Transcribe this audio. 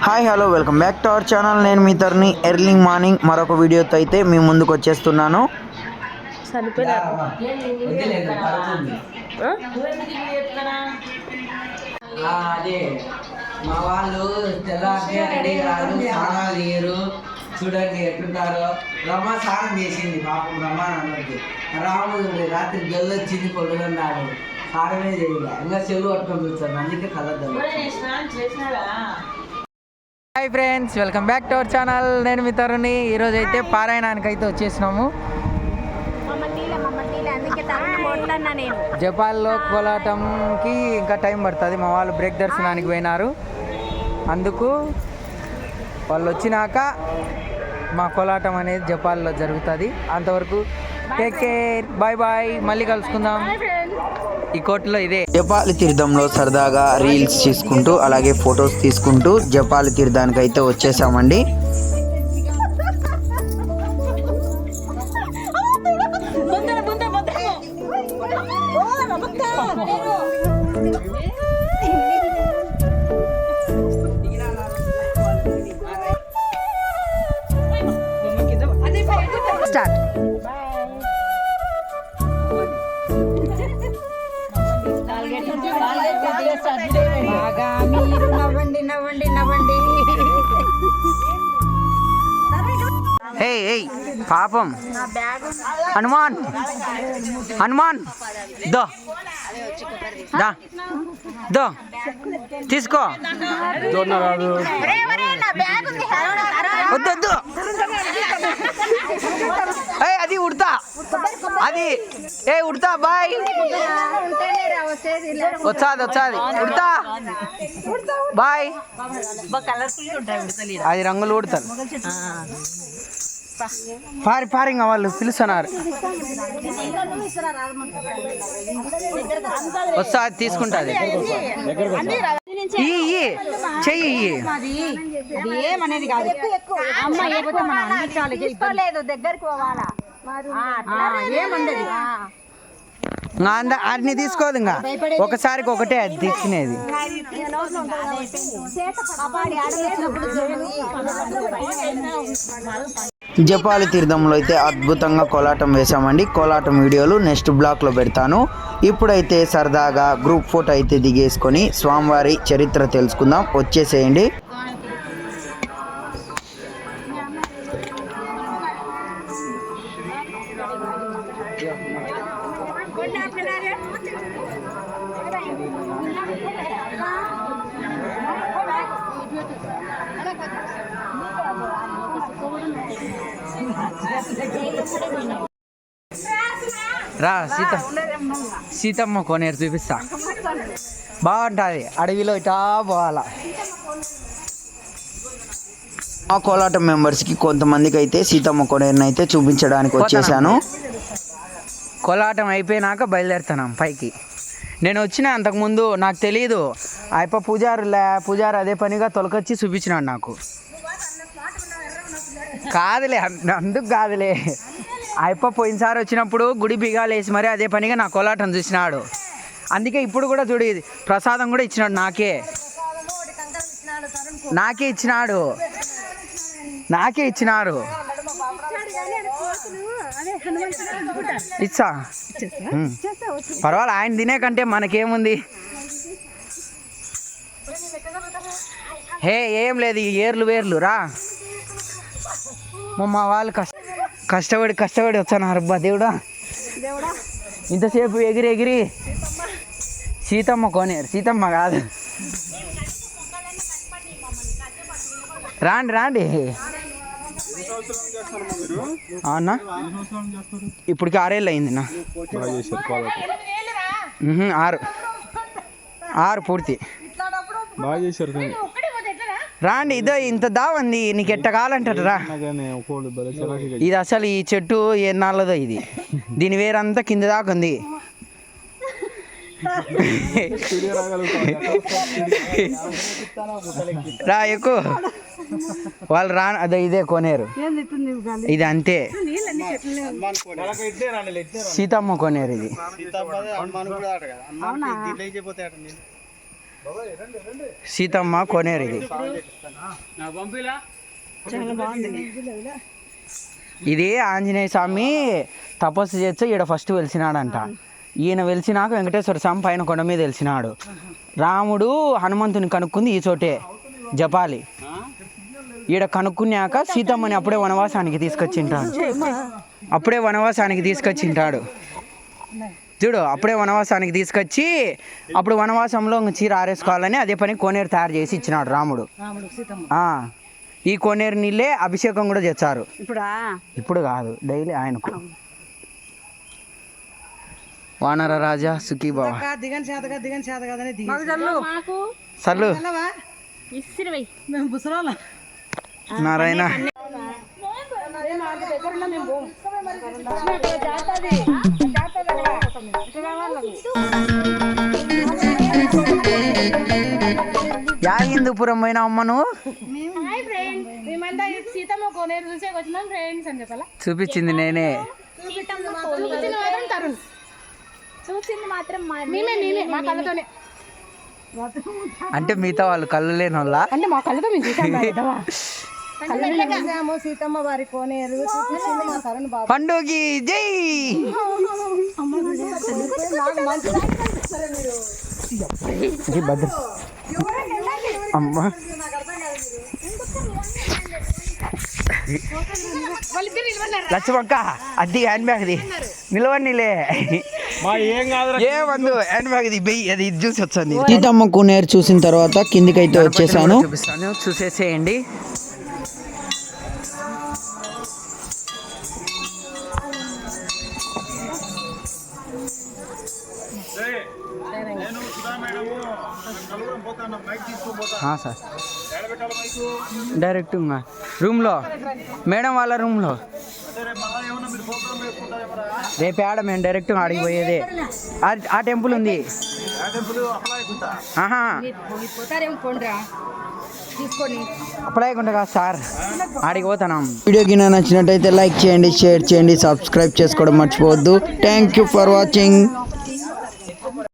Hi hello welcome back to our channel. నేను మీ తరుణి. Early morning మరొక వీడియోతో అయితే మీ ముందుకు వచ్చేస్తున్నాను. అదే మా వాళ్ళు తెల్లారితే రెడీ కాదు, స్నానాలు చేయరు. చూడండి ఎట్లుంటారో. రమ్మ స్నానం చేసింది పాపం రమ్మానందరికి. రాముడు రాత్రి గెల్లొచ్చింది కొడుకున్నాడు, స్నానమే చేయలే, ఇంకా చెల్లు పట్టుకొని చూస్తాను, అందుకే కలద్దాం. Hi friends, welcome back to our channel. నేను మీ తరుణి. ఈరోజు అయితే పారాయణానికి అయితే వచ్చేసినాము. జపాల్లో కోలాటంకి ఇంకా టైం పడుతుంది. మా వాళ్ళు బ్రేక్ దర్శనానికి పోయినారు, అందుకు వాళ్ళు వచ్చినాక మా కోలాటం అనేది జపాల్లో జరుగుతుంది. అంతవరకు టేక్ కేర్, బాయ్ బాయ్, మళ్ళీ కలుసుకుందాం. ఈ కోటలో ఇదే జపాలి తీర్థంలో సరదాగా రీల్స్ చేసుకుంటూ అలాగే ఫొటోస్ తీసుకుంటూ జపాలి తీర్థానికి అయితే వచ్చేసామండి. పాపం హనుమాన్ హనుమాన్ దో దా దో తీసుకో. వద్దు అది ఉడతా, అది ఉడతా. బాయ్, వచ్చాది ఉడతా. బాయ్. అది రంగులు ఉడతారు. పారింగ్ వాళ్ళు పిలుస్తున్నారు. వస్తా, తీసుకుంటుంది. చెయ్యి అన్ని తీసుకోదు. ఇంకా ఒకసారికి ఒకటే అది తీసుకునేది. జపాలి తీర్థంలో అయితే అద్భుతంగా కోలాటం వేసామండి. కోలాటం వీడియోలు నెక్స్ట్ బ్లాక్లో పెడతాను. ఇప్పుడైతే సరదాగా గ్రూప్ ఫోటో అయితే దిగేసుకొని స్వామివారి చరిత్ర తెలుసుకుందాం. వచ్చేసేయండి. రా సీతమ్మ కోనేరు చూపిస్తా. బాగుంటుంది, అడవిలో ఇటా పోవాలా. మా కోలాటం మెంబర్స్కి కొంతమందికి అయితే సీతమ్మ కోనేరుని అయితే చూపించడానికి వచ్చేసాను. కోలాటం అయిపోయినాక బయలుదేరుతున్నాం పైకి. నేను వచ్చిన అంతకుముందు నాకు తెలియదు. అయిపో పూజారి అదే పనిగా తొలకొచ్చి చూపించినాడు నాకు. కాదులే, అందుకు కాదులే. అయిపో పోయినసారి వచ్చినప్పుడు గుడి బిగాలు వేసి మరి అదే పనిగా నా కోలాటం చూసినాడు. అందుకే ఇప్పుడు కూడా చూడు, ప్రసాదం కూడా ఇచ్చినాడు. నాకే ఇచ్చినాడు. ఇచ్చా పర్వాలేదు, ఆయన తినే కంటే మనకేముంది. ఏం లేదు, ఈ ఏర్లు రా. మా వాళ్ళు కష్టపడి వచ్చాను. అబ్బా దేవుడా, ఇంతసేపు ఎగిరి సీతమ్మ కోనేరు, సీతమ్మ కాదు. రాండి. అవునా, ఇప్పటికి 6 ఏళ్ళు అయింది నా. 6 పూర్తి. రాండి, ఇదో ఇంత దావంది. నీకు ఎట్ట కావాలంటారు రా. ఇది అసలు ఈ చెట్టు ఎన్నాళ్ళదో ఇది. దీని వేరంతా కింద దాకా ఉంది. రా ఎక్కువ వాళ్ళు రా. అదే ఇదే కోనేరు, ఇది అంతే. సీతమ్మ కోనేరు ఇది. సీతమ్మ కోనేరు ఇది. ఇది ఆంజనేయ స్వామి తపస్సు చేస్తే ఈడ ఫస్ట్ వెలిసినాడంట. ఈయన వెలిసినాక వెంకటేశ్వర స్వామి పైన కొండ మీద వెలిసినాడు. రాముడు హనుమంతుని కనుక్కుంది ఈ చోటే జపాలి. ఈడ కనుక్కున్నాక సీతమ్మని అప్పుడే వనవాసానికి తీసుకొచ్చింటాడు. చూడు, అప్పుడే వనవాసానికి తీసుకొచ్చి అప్పుడు వనవాసంలో చీర ఆరేసుకోవాలని అదే పని కోనేరు తయారు చేసి ఇచ్చినాడు రాముడు. ఈ కోనేరు నీళ్ళే అభిషేకం కూడా చేస్తారు. ఇప్పుడు కాదు, డైలీ ఆయనకు. వానర రాజా సుఖీ బాబా సర్లు నారాయణ. యా హిందూపురం పోయినా అమ్మ నువ్వు? చూపించింది నేనే. అంటే మిగతా వాళ్ళు కళ్ళు లేని వాళ్ళ? అంటే మా కళ్ళతో సీతమ్మ వారి కోనేరు పండుగకి జై. భద్ర అమ్మా లక్ష్మక్క అది హ్యాండ్ బ్యాగ్ది నిలవనిలే ఏమందు హ్యాండ్ బ్యాగ్ది బెయ్యి అది ఇది చూసి వచ్చాను. సీతమ్మ కోనేరు చూసిన తర్వాత కిందికైతే వచ్చేసాను. చూపిస్తాను, చూసేసేయండి. సార్ డైరెక్ట్ రూమ్లో మేడం వాళ్ళ రూమ్లో రేపు ఆడ మేము డైరెక్ట్ ఆడికి పోయేదే. ఆ టెంపుల్ ఉంది. అప్లైకుంటా కాదు సార్, ఆడికి పోతాం. వీడియోకి నచ్చినట్టయితే లైక్ చేయండి, షేర్ చేయండి, సబ్స్క్రైబ్ చేసుకోవడం మర్చిపోవద్దు. Thank you for watching.